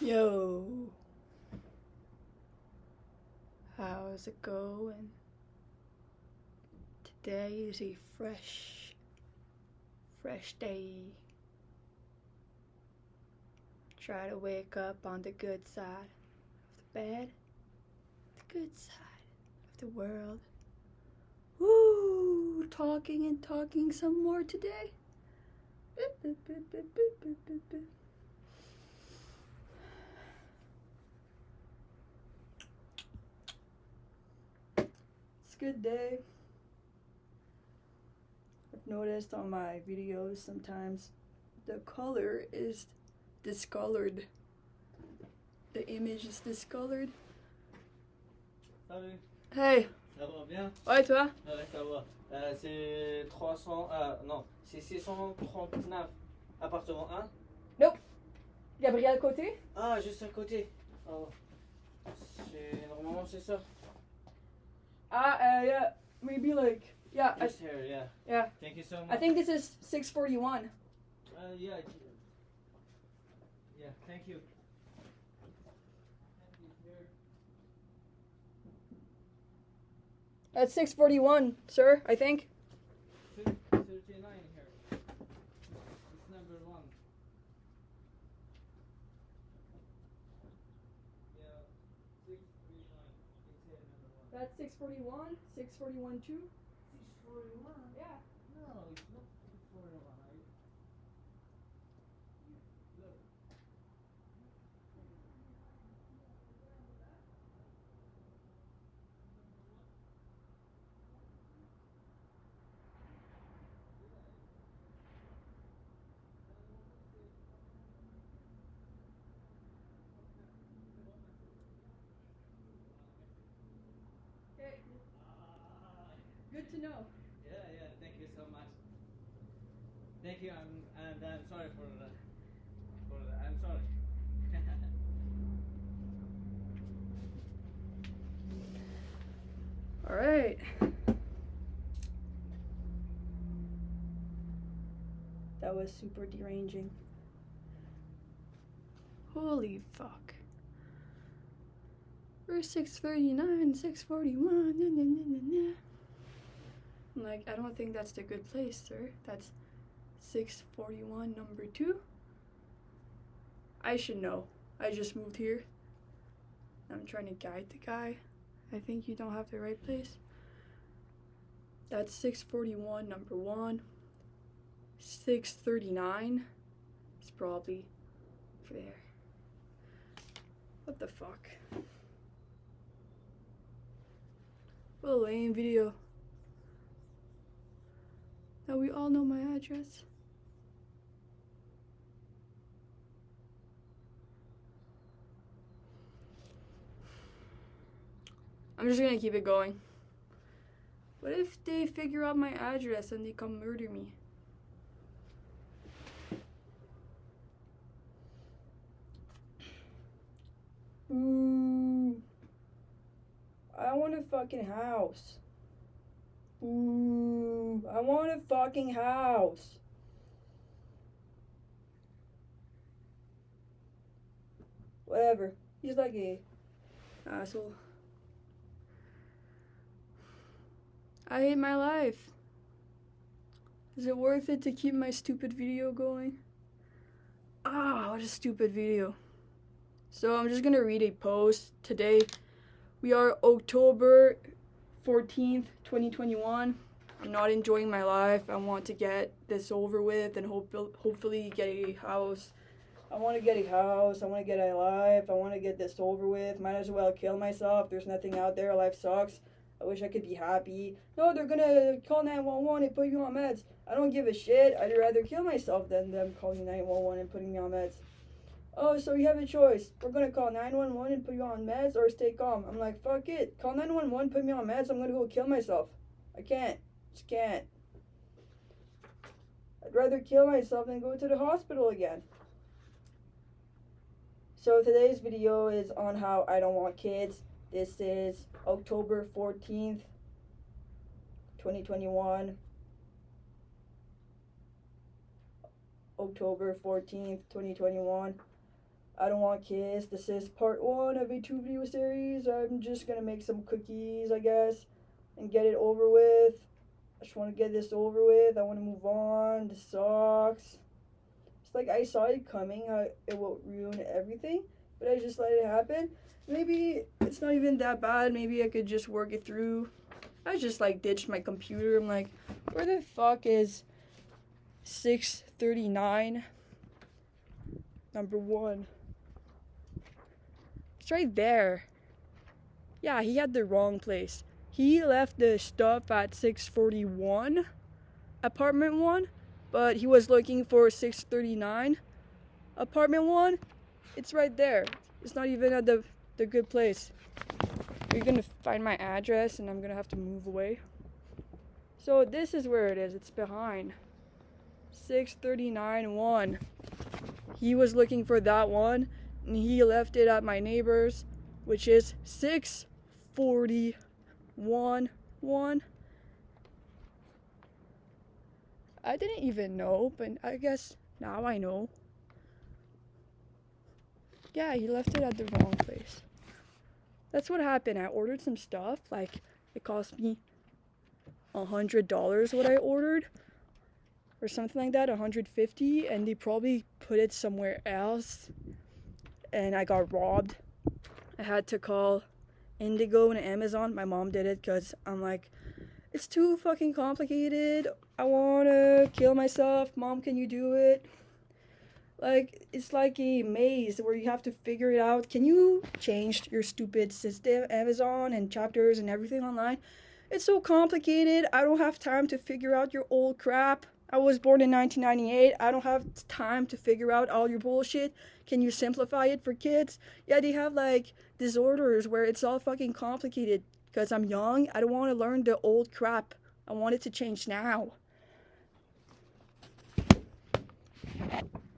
Yo, how's it going? Today is a fresh day. Try to wake up on the good side of the bed, the good side of the world. Woo! Talking and talking some more today. It's a good day. I've noticed on my videos sometimes the color is discolored. The image is discolored. Salut. Hey. Ça va bien? Ouais, toi? Ouais, ça va. C'est 300. Non, c'est 639. Appartement 1? Nope. Gabrielle Côté? Ah, juste à côté. Oh. Normalement, c'est ça. Yeah. Maybe like, yeah. Just here, yeah. Yeah. Thank you so much. I think this is 641. Yeah. Yeah, thank you. That's 641, sir, I think. 39 here. It's number 1. Yeah, 639. It's here, number 1. That's 641, 641 too. 641? Yeah. No, it's not 641. Look. Okay. Good to know. Yeah, thank you so much. Thank you, and I'm sorry for the I'm sorry. All right. That was super deranging. Holy fuck. We're 639, 641. Nah, nah, nah, nah, nah. I'm like, I don't think that's the good place, sir. That's 641, number 2. I should know. I just moved here. I'm trying to guide the guy. I think you don't have the right place. That's 641, number 1. 639 is probably over there. What the fuck? What a lame video. Now we all know my address. I'm just gonna keep it going. What if they figure out my address and they come murder me? Ooh. I want a fucking house. Ooh. I want a fucking house. Whatever. He's like a asshole. I hate my life. Is it worth it to keep my stupid video going? Ah, what a stupid video. So I'm just gonna read a post. Today we are October 14th, 2021. I'm not enjoying my life. I want to get this over with and hopefully get a house. I want to get a house. I want to get a life. I want to get this over with. Might as well kill myself. There's nothing out there. Life sucks. I wish I could be happy. No, they're gonna call 911 and put you on meds. I don't give a shit. I'd rather kill myself than them calling 911 and putting me on meds. Oh, so you have a choice. We're gonna call 911 and put you on meds or stay calm. I'm like, fuck it. Call 911, put me on meds. I'm gonna go kill myself. I can't. Just can't. I'd rather kill myself than go to the hospital again. So today's video is on how I don't want kids. This is October 14th, 2021. October 14th, 2021. I don't want kids. This is part 1 of a 2-video series. I'm just gonna make some cookies, I guess, and get it over with. I just want to get this over with. I want to move on. This sucks. It's like I saw it coming, how it will ruin everything, but I just let it happen. Maybe it's not even that bad. Maybe I could just work it through. I just like ditched my computer. I'm like, where the fuck is 639? Number 1. It's right there. Yeah, he had the wrong place. He left the stuff at 641, apartment 1, but he was looking for 639, apartment 1. It's right there. It's not even at the good place. You're gonna find my address and I'm gonna have to move away. So this is where it is. It's behind 639-1. He was looking for that one and he left it at my neighbor's, which is 641-1. I didn't even know, but I guess now I know. Yeah, he left it at the wrong place. That's what happened. I ordered some stuff, like it cost me $100 what I ordered, or something like that, $150, and they probably put it somewhere else, and I got robbed. I had to call Indigo and Amazon. My mom did it because I'm like, it's too fucking complicated. I want to kill myself. Mom, can you do it? Like, it's like a maze where you have to figure it out. Can you change your stupid system, Amazon and chapters and everything online? It's so complicated. I don't have time to figure out your old crap. I was born in 1998. I don't have time to figure out all your bullshit. Can you simplify it for kids? Yeah, they have like disorders where it's all fucking complicated. Because I'm young, I don't want to learn the old crap. I want it to change now.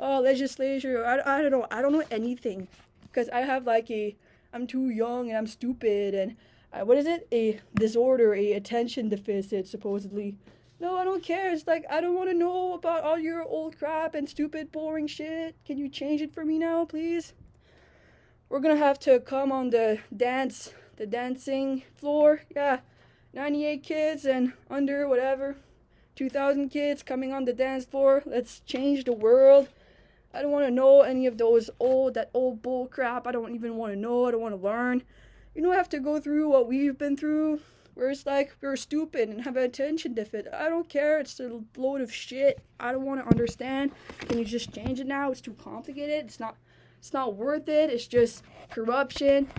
Oh, legislature, I don't know. I don't know anything. Because I have like I'm too young and I'm stupid and, what is it? A disorder, a attention deficit, supposedly. No, I don't care. It's like, I don't want to know about all your old crap and stupid, boring shit. Can you change it for me now, please? We're gonna have to come on the dancing floor. Yeah, 98 kids and under, whatever. 2,000 kids coming on the dance floor. Let's change the world. I don't want to know any of that old bull crap. I don't even want to know. I don't want to learn. You don't have to go through what we've been through, where it's like we're stupid and have an attention deficit. I don't care. It's a load of shit. I don't want to understand. Can you just change it now? It's too complicated. It's not worth it. It's just corruption.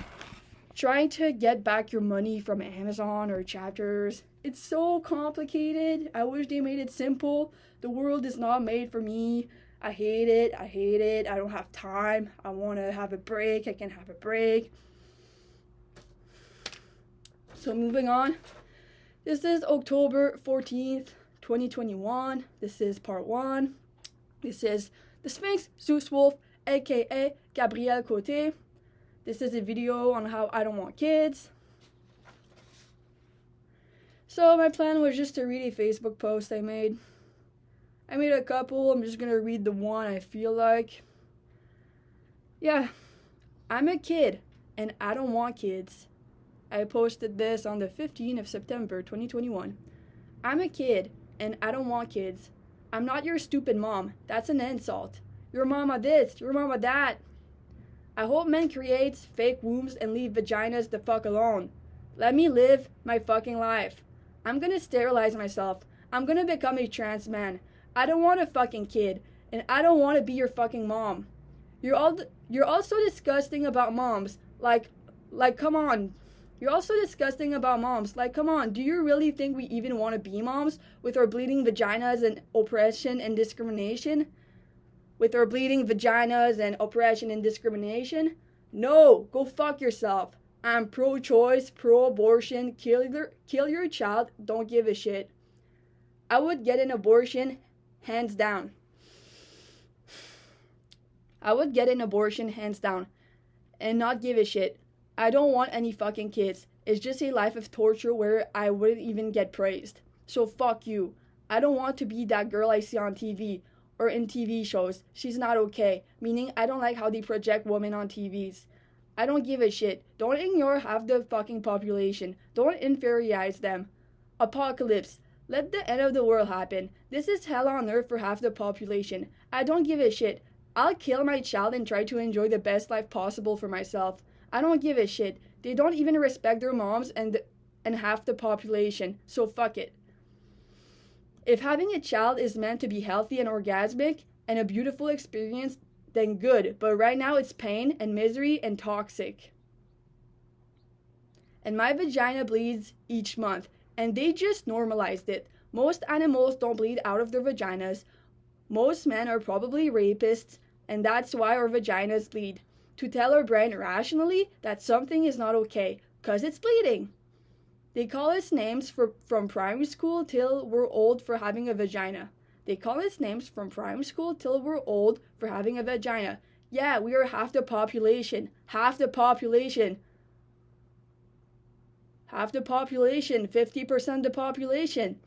Trying to get back your money from Amazon or chapters. It's so complicated. I wish they made it simple. The world is not made for me. I hate it. I don't have time. I want to have a break. I can have a break. So moving on. This is October 14th, 2021. This is part 1. This is the Sphinx Zeus Wolf, aka Gabrielle Côté. This is a video on how I don't want kids. So my plan was just to read a Facebook post I made. I made a couple. I'm just gonna read the one I feel like. Yeah, I'm a kid and I don't want kids. I posted this on the 15th of September 2021. I'm a kid and I don't want kids. I'm not your stupid mom. That's an insult. Your mama this, your mama that. I hope men create fake wombs and leave vaginas the fuck alone. Let me live my fucking life. I'm gonna sterilize myself. I'm gonna become a trans man. I don't want a fucking kid, and I don't want to be your fucking mom. You're also disgusting about moms. Like, come on. You're also disgusting about moms. Like, come on. Do you really think we even want to be moms with our bleeding vaginas and oppression and discrimination? With our bleeding vaginas and oppression and discrimination? No, go fuck yourself. I'm pro-choice, pro-abortion, kill your child, don't give a shit. I would get an abortion, hands down. I would get an abortion, hands down, and not give a shit. I don't want any fucking kids. It's just a life of torture where I wouldn't even get praised. So fuck you. I don't want to be that girl I see on TV, or in TV shows. She's not okay. Meaning, I don't like how they project women on TVs. I don't give a shit. Don't ignore half the fucking population. Don't inferiorize them. Apocalypse. Let the end of the world happen. This is hell on earth for half the population. I don't give a shit. I'll kill my child and try to enjoy the best life possible for myself. I don't give a shit. They don't even respect their moms and half the population, so fuck it. If having a child is meant to be healthy and orgasmic and a beautiful experience, then good, but right now it's pain and misery and toxic. And my vagina bleeds each month, and they just normalized it. Most animals don't bleed out of their vaginas. Most men are probably rapists, and that's why our vaginas bleed. To tell our brain rationally that something is not okay, 'cause it's bleeding. They call us names from primary school till we're old for having a vagina. They call us names from primary school till we're old for having a vagina. Yeah, we are half the population. Half the population. Half the population. 50% of the population.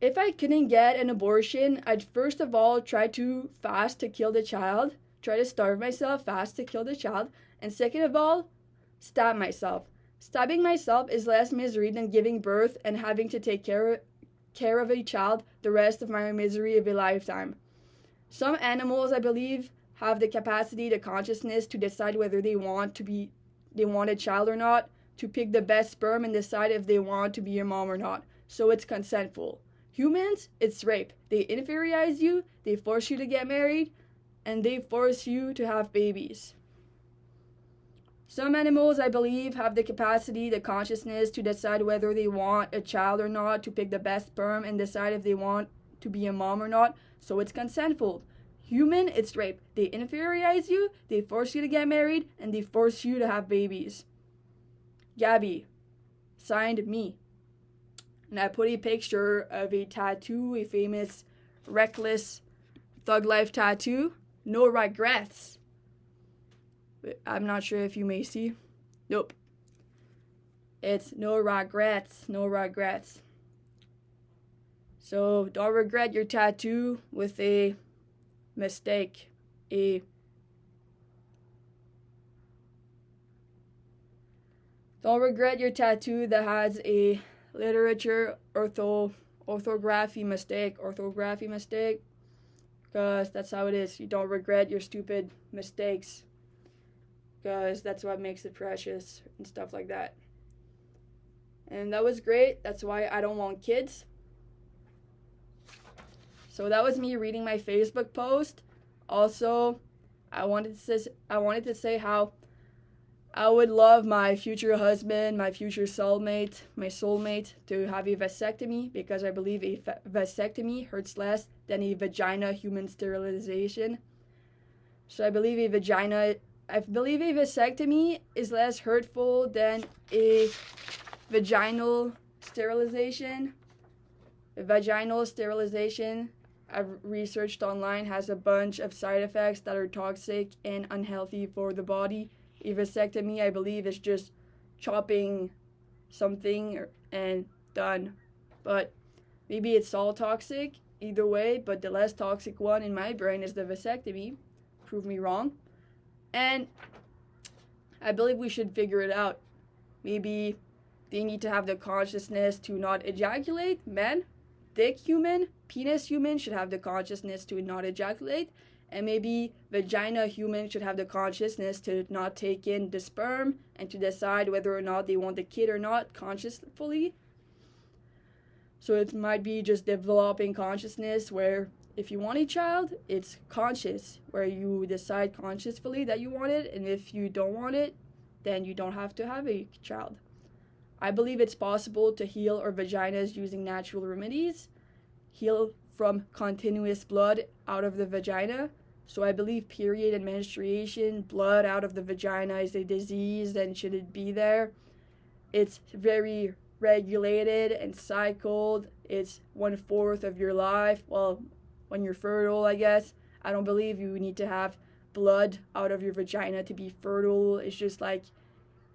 If I couldn't get an abortion, I'd first of all try to fast to kill the child. Try to starve myself fast to kill the child. And second of all, stab myself. Stabbing myself is less misery than giving birth and having to take care of a child the rest of my misery of a lifetime. Some animals, I believe, have the capacity, the consciousness to decide whether they want a child or not, to pick the best sperm and decide if they want to be a mom or not. So it's consentful. Humans, it's rape. They inferiorize you, they force you to get married, and they force you to have babies. Some animals, I believe, have the capacity, the consciousness to decide whether they want a child or not, to pick the best sperm and decide if they want to be a mom or not, so it's consentful. Human, it's rape. They inferiorize you, they force you to get married, and they force you to have babies. Gabby, signed me. And I put a picture of a tattoo, a famous, reckless, thug life tattoo. No regrets. I'm not sure if you may see. Nope. It's no regrets, no regrets. So don't regret your tattoo with a mistake. Don't regret your tattoo that has a literature orthography mistake, because that's how it is. You don't regret your stupid mistakes, because that's what makes it precious and stuff like that. And that was great. That's why I don't want kids. So that was me reading my Facebook post. Also, I wanted to say how I would love my future husband, my future soulmate, my soulmate to have a vasectomy, because I believe a vasectomy hurts less than a vagina human sterilization. So I believe a vasectomy is less hurtful than a vaginal sterilization. A vaginal sterilization, I've researched online, has a bunch of side effects that are toxic and unhealthy for the body. A vasectomy, I believe, is just chopping something and done. But maybe it's all toxic, either way, but the less toxic one in my brain is the vasectomy. Prove me wrong. And I believe we should figure it out. Maybe they need to have the consciousness to not ejaculate. Men, dick human, penis human should have the consciousness to not ejaculate. And maybe vagina human should have the consciousness to not take in the sperm and to decide whether or not they want the kid or not consciously. So it might be just developing consciousness where if you want a child, it's conscious, where you decide consciously that you want it, and if you don't want it, then you don't have to have a child. I believe it's possible to heal our vaginas using natural remedies, heal from continuous blood out of the vagina. So I believe period and menstruation, blood out of the vagina is a disease and shouldn't be there. It's very regulated and cycled. It's 1/4 of your life. Well, when you're fertile, I guess. I don't believe you need to have blood out of your vagina to be fertile. It's just like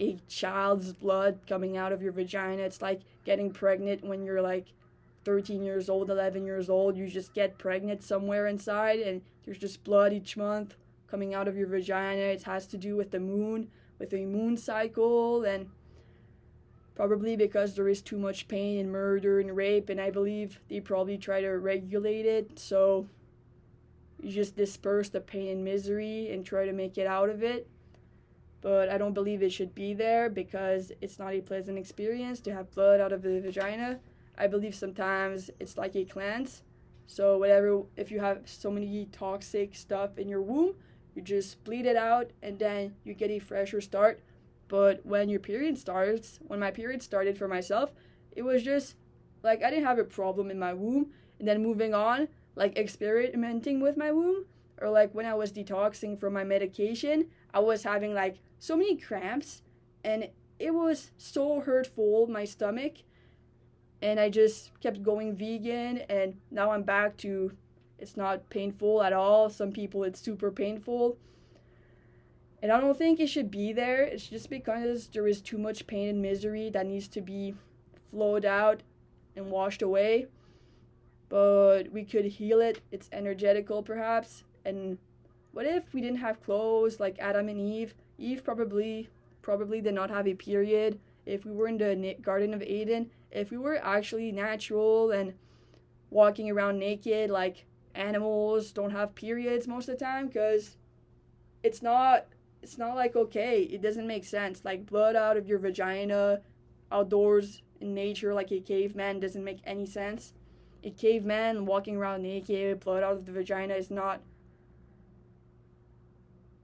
a child's blood coming out of your vagina. It's like getting pregnant when you're like 13 years old, 11 years old, you just get pregnant somewhere inside and there's just blood each month coming out of your vagina. It has to do with the moon, with the moon cycle, and probably because there is too much pain and murder and rape, and I believe they probably try to regulate it, so you just disperse the pain and misery and try to make it out of it. But I don't believe it should be there because it's not a pleasant experience to have blood out of the vagina. I believe sometimes it's like a cleanse. So whatever, if you have so many toxic stuff in your womb, you just bleed it out and then you get a fresher start. But when your period starts, when my period started for myself, it was just like I didn't have a problem in my womb. And then moving on, like experimenting with my womb, or like when I was detoxing from my medication, I was having like so many cramps and it was so hurtful, my stomach. And I just kept going vegan, and now I'm back to it's not painful at all. Some people it's super painful. And I don't think it should be there. It's just because there is too much pain and misery that needs to be flowed out and washed away. But we could heal it. It's energetical perhaps. And what if we didn't have clothes like Adam and Eve? Eve probably did not have a period. If we were in the Garden of Eden, if we were actually natural and walking around naked like animals don't have periods most of the time, because it's not like okay, it doesn't make sense. Like blood out of your vagina outdoors in nature like a caveman doesn't make any sense. A caveman walking around naked, blood out of the vagina is not.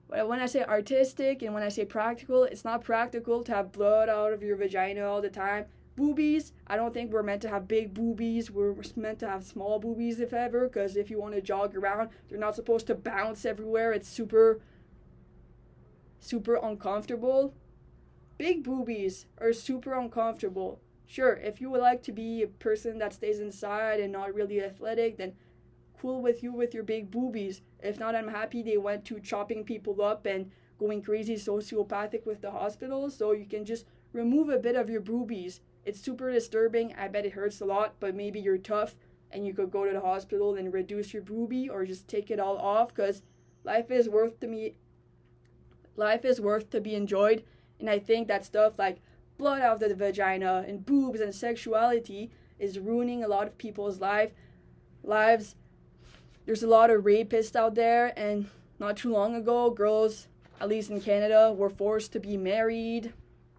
When I say artistic and when I say practical, it's not practical to have blood out of your vagina all the time. Boobies, I don't think we're meant to have big boobies. We're meant to have small boobies if ever, because if you want to jog around, they're not supposed to bounce everywhere. It's super uncomfortable. Big boobies are super uncomfortable. Sure, if you would like to be a person that stays inside and not really athletic, then cool with you with your big boobies. If not, I'm happy they went to chopping people up and going crazy sociopathic with the hospitals, so you can just remove a bit of your boobies. It's super disturbing. I bet it hurts a lot, but maybe you're tough and you could go to the hospital and reduce your boobie or just take it all off, because life is worth to be enjoyed. And I think that stuff like blood out of the vagina and boobs and sexuality is ruining a lot of people's lives. There's a lot of rapists out there, and not too long ago, girls, at least in Canada, were forced to be married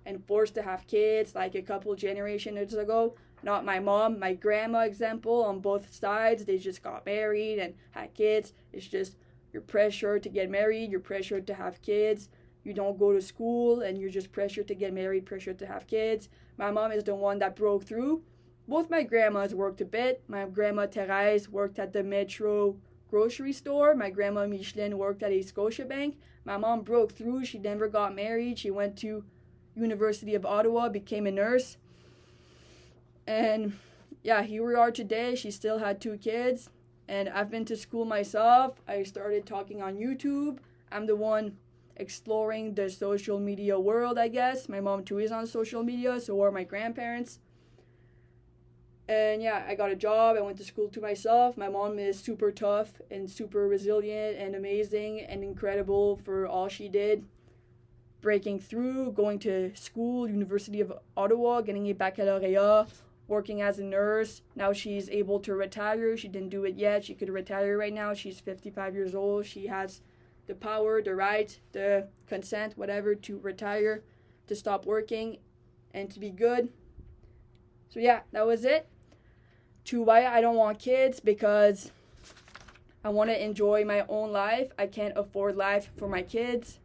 and forced to have kids like a couple generations ago. Not my mom, my grandma example, on both sides, they just got married and had kids. It's just you're pressured to get married, you're pressured to have kids. You don't go to school and you're just pressured to get married, pressured to have kids. My mom is the one that broke through. Both my grandmas worked a bit. My grandma Therese worked at the Metro grocery store. My grandma Micheline worked at a Scotiabank. My mom broke through. She never got married. She went to University of Ottawa, became a nurse. And yeah, here we are today. She still had 2 kids. And I've been to school myself. I started talking on YouTube. I'm the one exploring the social media world, I guess. My mom too is on social media, so are my grandparents. And yeah, I got a job. I went to school to myself. My mom is super tough and super resilient and amazing and incredible for all she did. Breaking through, going to school, University of Ottawa, getting a baccalaureate, working as a nurse. Now she's able to retire. She didn't do it yet. She could retire right now. She's 55 years old. She has the power, the right, the consent, whatever, to retire, to stop working, and to be good. So yeah, that was it. To why I don't want kids, because I want to enjoy my own life. I can't afford life for my kids.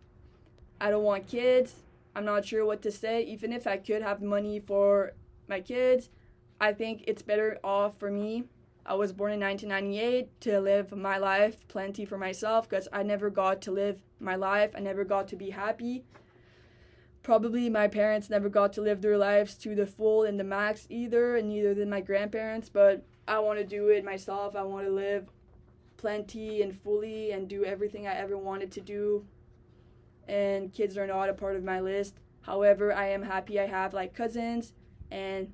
I don't want kids. I'm not sure what to say. Even if I could have money for my kids, I think it's better off for me. I was born in 1998 to live my life plenty for myself, because I never got to live my life. I never got to be happy. Probably my parents never got to live their lives to the full and the max either, and neither did my grandparents, but I want to do it myself. I want to live plenty and fully and do everything I ever wanted to do, and kids are not a part of my list. However, I am happy I have like cousins and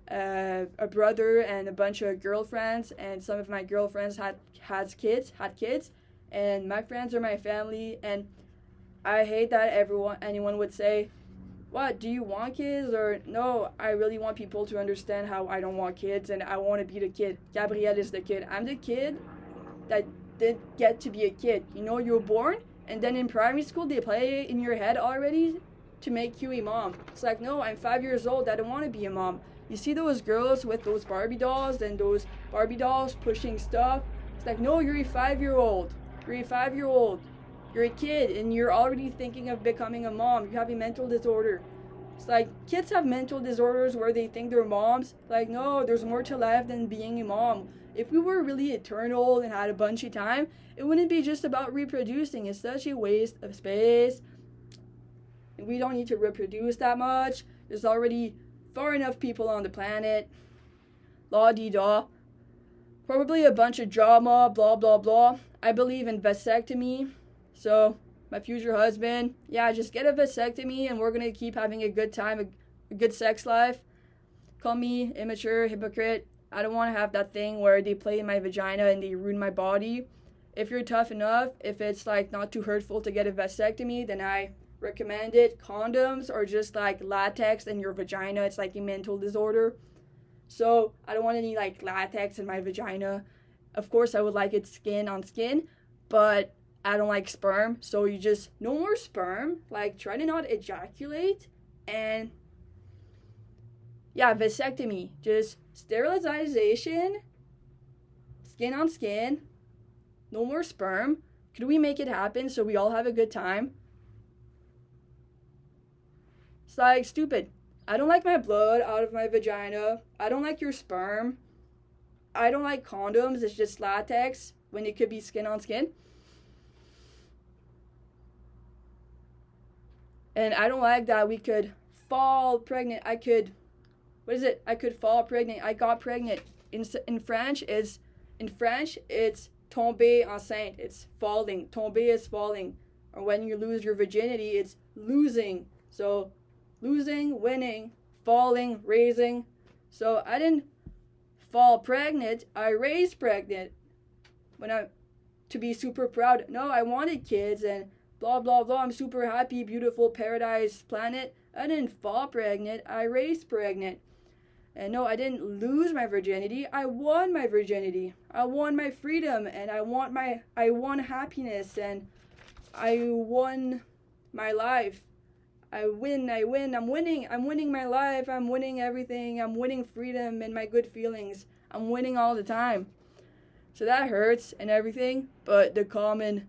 a brother and a bunch of girlfriends, and some of my girlfriends had kids, and my friends are my family, and I hate that anyone would say, what, do you want kids? Or no, I really want people to understand how I don't want kids and I want to be the kid. Gabrielle is the kid. I'm the kid that didn't get to be a kid. You know, you're born and then in primary school they play in your head already to make you a mom. It's like, no, I'm 5 years old. I don't want to be a mom. You see those girls with those Barbie dolls and those Barbie dolls pushing stuff? It's like, no, you're a 5-year-old. You're a 5-year-old. You're a kid and you're already thinking of becoming a mom. You have a mental disorder. It's like kids have mental disorders where they think they're moms. Like, no, there's more to life than being a mom. If we were really eternal and had a bunch of time, it wouldn't be just about reproducing. It's such a waste of space. We don't need to reproduce that much. There's already far enough people on the planet. La-dee-da. Probably a bunch of drama, blah, blah, blah. I believe in vasectomy. So, my future husband, yeah, just get a vasectomy and we're going to keep having a good time, a good sex life. Call me immature, hypocrite. I don't want to have that thing where they play in my vagina and they ruin my body. If you're tough enough, if it's like not too hurtful to get a vasectomy, then I recommend it. Condoms or just like latex in your vagina. It's like a mental disorder. So, I don't want any like latex in my vagina. Of course, I would like it skin on skin, but I don't like sperm, so you just, no more sperm, like try to not ejaculate, and yeah, vasectomy, just sterilization, skin on skin, no more sperm. Could we make it happen so we all have a good time? It's like stupid. I don't like my blood out of my vagina. I don't like your sperm. I don't like condoms, it's just latex when it could be skin on skin. And I don't like that we could fall pregnant. I could fall pregnant. I got pregnant. In French, it's tomber enceinte. It's falling. Tomber is falling. Or when you lose your virginity, it's losing. So, losing, winning, falling, raising. So, I didn't fall pregnant. I raised pregnant. To be super proud. No, I wanted kids and blah, blah, blah. I'm super happy, beautiful, paradise, planet. I didn't fall pregnant. I raised pregnant. And no, I didn't lose my virginity. I won my virginity. I won my freedom. And I won happiness. And I won my life. I win. I'm winning. I'm winning my life. I'm winning everything. I'm winning freedom and my good feelings. I'm winning all the time. So that hurts and everything. But the common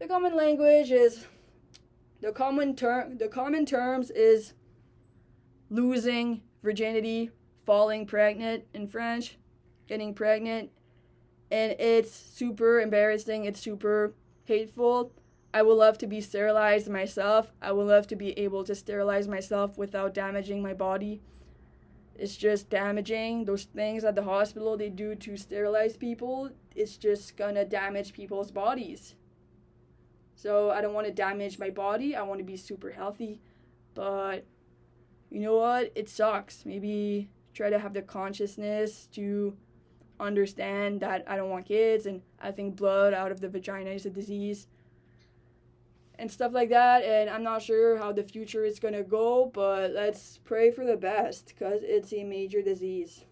language is, the common terms is losing virginity, falling pregnant in French, getting pregnant, and it's super embarrassing, it's super hateful. I would love to be sterilized myself. I would love to be able to sterilize myself without damaging my body. It's just damaging. Those things at the hospital they do to sterilize people, it's just gonna damage people's bodies. So I don't want to damage my body. I want to be super healthy. But you know what? It sucks. Maybe try to have the consciousness to understand that I don't want kids and I think blood out of the vagina is a disease and stuff like that. And I'm not sure how the future is going to go, but let's pray for the best because it's a major disease.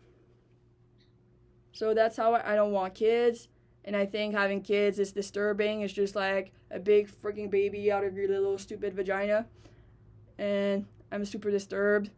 So that's how I don't want kids. And I think having kids is disturbing. It's just like a big freaking baby out of your little stupid vagina. And I'm super disturbed.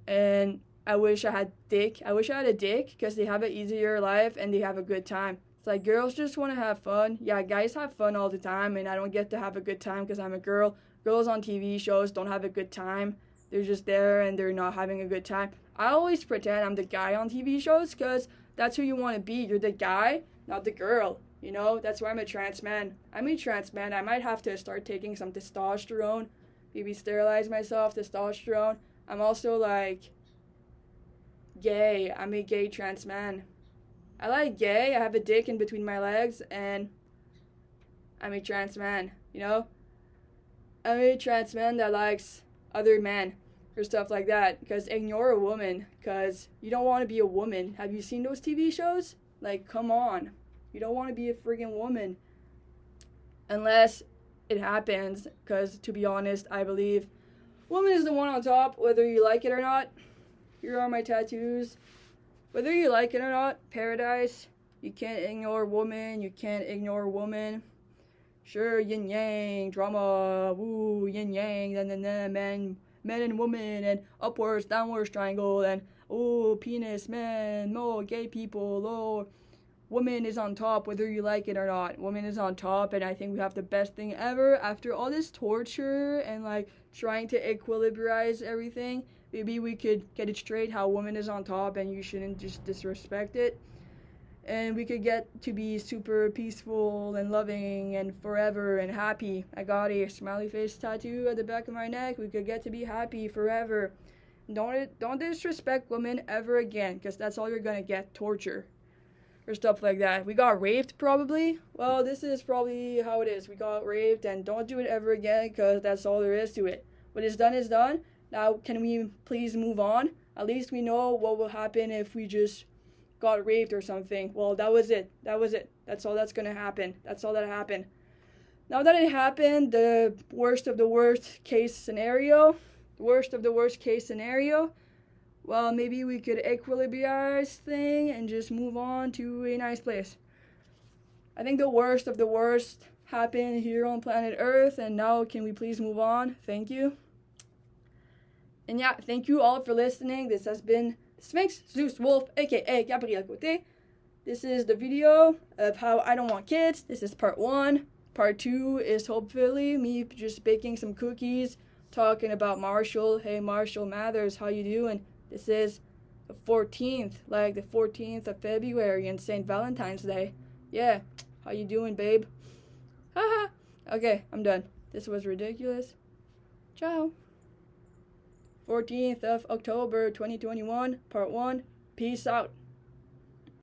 And I wish I had a dick because they have an easier life and they have a good time. It's like girls just want to have fun. Yeah, guys have fun all the time and I don't get to have a good time because I'm a girl. Girls on TV shows don't have a good time. They're just there and they're not having a good time. I always pretend I'm the guy on TV shows because that's who you want to be. You're the guy, not the girl. You know, that's why I'm a trans man. I'm a trans man. I might have to start taking some testosterone. Maybe sterilize myself, testosterone. I'm also like gay. I'm a gay trans man. I like gay. I have a dick in between my legs and I'm a trans man, you know? I'm a trans man that likes other men. or stuff like that. Because ignore a woman, because you don't want to be a woman. Have you seen those TV shows? Like, come on. You don't want to be a friggin' woman. Unless it happens, because to be honest, I believe woman is the one on top, whether you like it or not. Here are my tattoos. Whether you like it or not, paradise. You can't ignore woman. You can't ignore woman. Sure, yin yang, drama, woo, yin yang, men and women, and upwards, downwards triangle, and oh, penis, men, no, gay people, oh, woman is on top, whether you like it or not. Woman is on top, and I think we have the best thing ever. After all this torture and like trying to equilibrize everything, maybe we could get it straight how woman is on top and you shouldn't just disrespect it. And we could get to be super peaceful and loving and forever and happy. I got a smiley face tattoo at the back of my neck. We could get to be happy forever. Don't disrespect women ever again, because that's all you're gonna get, torture or stuff like that. We got raped probably. Well, this is probably how it is. We got raped, and don't do it ever again, because that's all there is to it. What is done is done. Now, can we please move on? At least we know what will happen if we just got raped or something. Well, that was it. That's all that's gonna happen. That's all that happened. Now that it happened, the worst of the worst case scenario, well, maybe we could equilibrize thing and just move on to a nice place. I think the worst of the worst happened here on planet Earth, and now can we please move on? Thank you. And yeah, thank you all for listening. This has been Sphinx, Zeus, Wolf, aka Gabrielle Côté. This is the video of how I don't want kids. This is part 1. Part 2 is hopefully me just baking some cookies, talking about Marshall. Hey Marshall Mathers, how you doing? This is the 14th, like the 14th of February and St. Valentine's Day. Yeah, how you doing, babe? Haha. Okay, I'm done. This was ridiculous. Ciao. 14th of October 2021, part 1. Peace out.